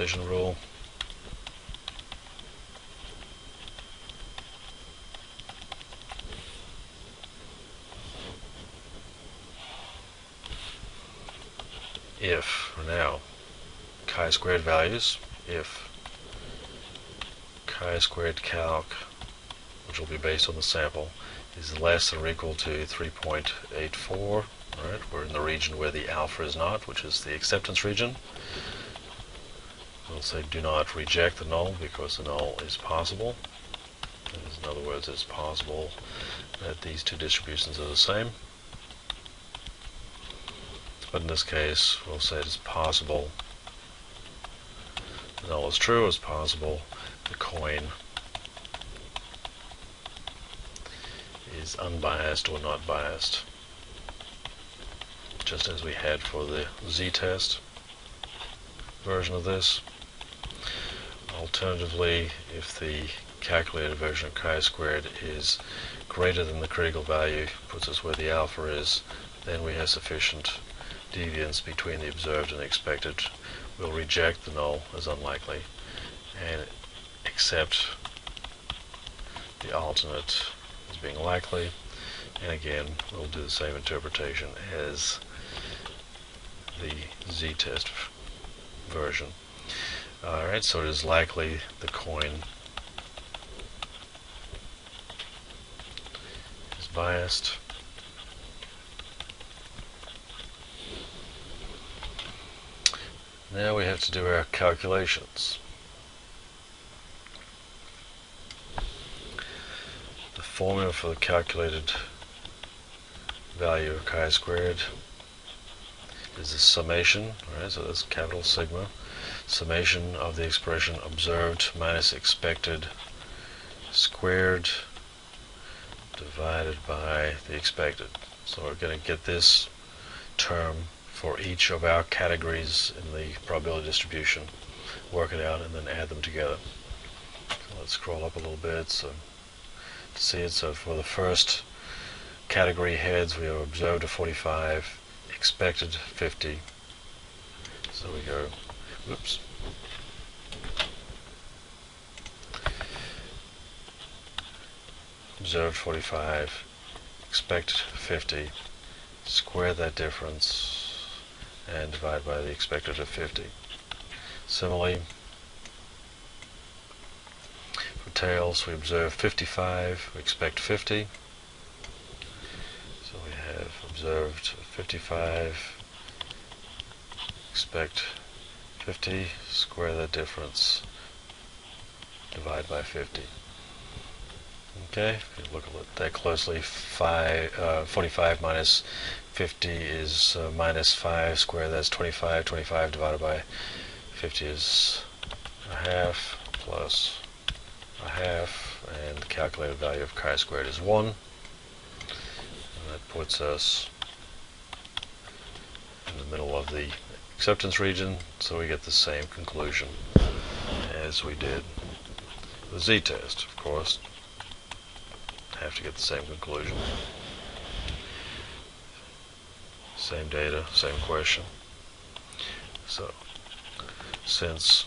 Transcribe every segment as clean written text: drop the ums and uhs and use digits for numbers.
precision rule. If, now, chi-squared values, if chi-squared calc, which will be based on the sample, is less than or equal to 3.84, right? We're in the region where the alpha is not, which is the acceptance region. We'll say do not reject the null because the null is possible. In other words, it's possible that these two distributions are the same. But in this case, we'll say it is possible the null is true, it's possible the coin is unbiased or not biased, just as we had for the z-test version of this. Alternatively, if the calculated version of chi-squared is greater than the critical value, puts us where the alpha is, then we have sufficient deviance between the observed and the expected. We'll reject the null as unlikely and accept the alternate as being likely, and again we'll do the same interpretation as the z-test version. Alright, so it is likely the coin is biased. Now we have to do our calculations. The formula for the calculated value of chi-squared is the summation, right? So that's capital sigma, summation of the expression observed minus expected squared divided by the expected. So we're going to get this term for each of our categories in the probability distribution, work it out, and then add them together. So let's scroll up a little bit so to see it. So for the first category heads, we have observed a 45, expected 50. So we go, whoops. Observed 45, expected 50, square that difference, and divide by the expected of 50. Similarly, for tails, we observe 55, we expect 50. So we have observed 55, expect 50, square that difference, divide by 50. Okay, if you look at that closely, 45 minus 50 is minus 5, square that's 25, 25 divided by 50 is a half, plus a half, and the calculated value of chi-squared is 1. And that puts us in the middle of the acceptance region, so we get the same conclusion as we did the z-test, of course. Have to get the same conclusion. Same data, same question. So, since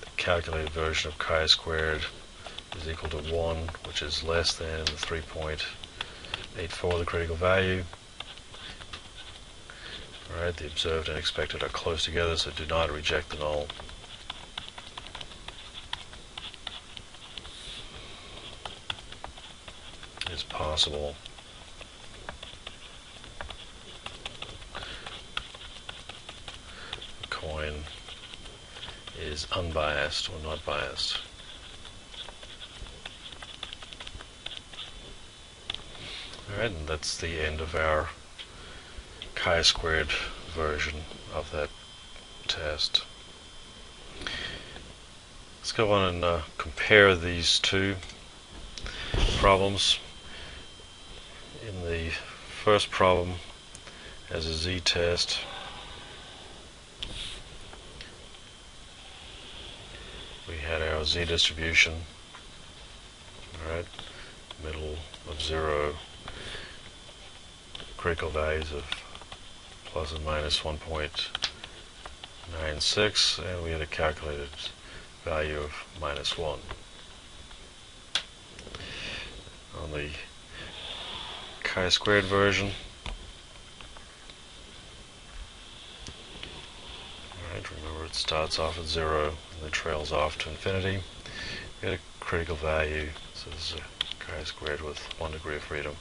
the calculated version of chi-squared is equal to 1, which is less than the 3.84, the critical value, alright, the observed and expected are close together, so do not reject the null. It's possible the coin is unbiased or not biased. Alright, and that's the end of our chi-squared version of that test. Let's go on and compare these two problems. In the first problem, as a z-test, we had our z distribution, alright, middle of 0, critical values of plus and minus 1.8 1.96, and we had a calculated value of -1. On the chi-squared version, alright, remember it starts off at 0 and then trails off to infinity. We had a critical value, so this is a chi-squared with 1 degree of freedom.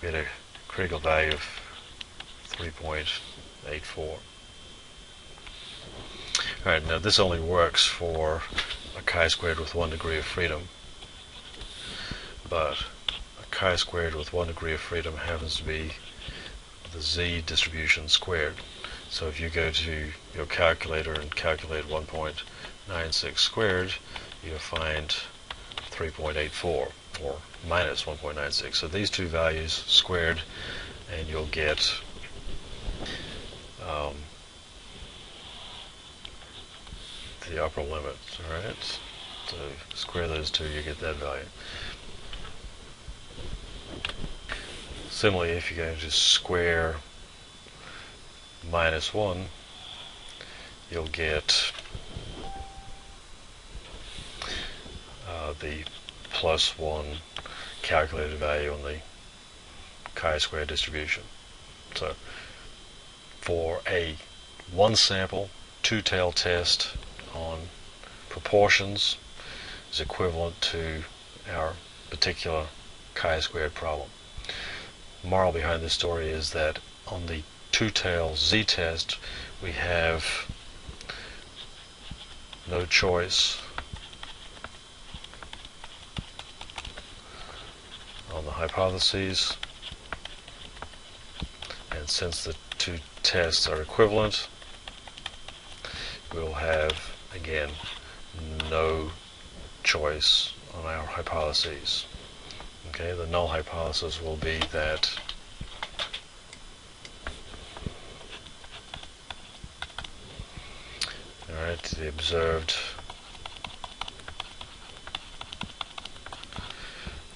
We had a critical value of 3.84. Alright, now this only works for a chi-squared with 1 degree of freedom, but a chi-squared with 1 degree of freedom happens to be the z distribution squared. So if you go to your calculator and calculate 1.96 squared, you'll find 3.84 or minus 1.96. So these two values squared, and you'll get the upper limit. Alright, so square those two, you get that value. Similarly, if you're going to square -1, you'll get the +1 calculated value on the chi-square distribution. So for a one sample two-tail test on proportions is equivalent to our particular chi-squared problem. The moral behind this story is that on the two-tail z-test we have no choice on the hypotheses, and since the two tests are equivalent, we'll have again no choice on our hypotheses. Okay, the null hypothesis will be that the observed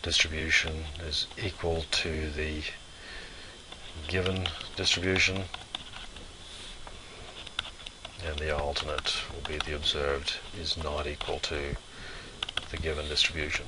distribution is equal to the given distribution, and the alternate will be the observed is not equal to the given distribution.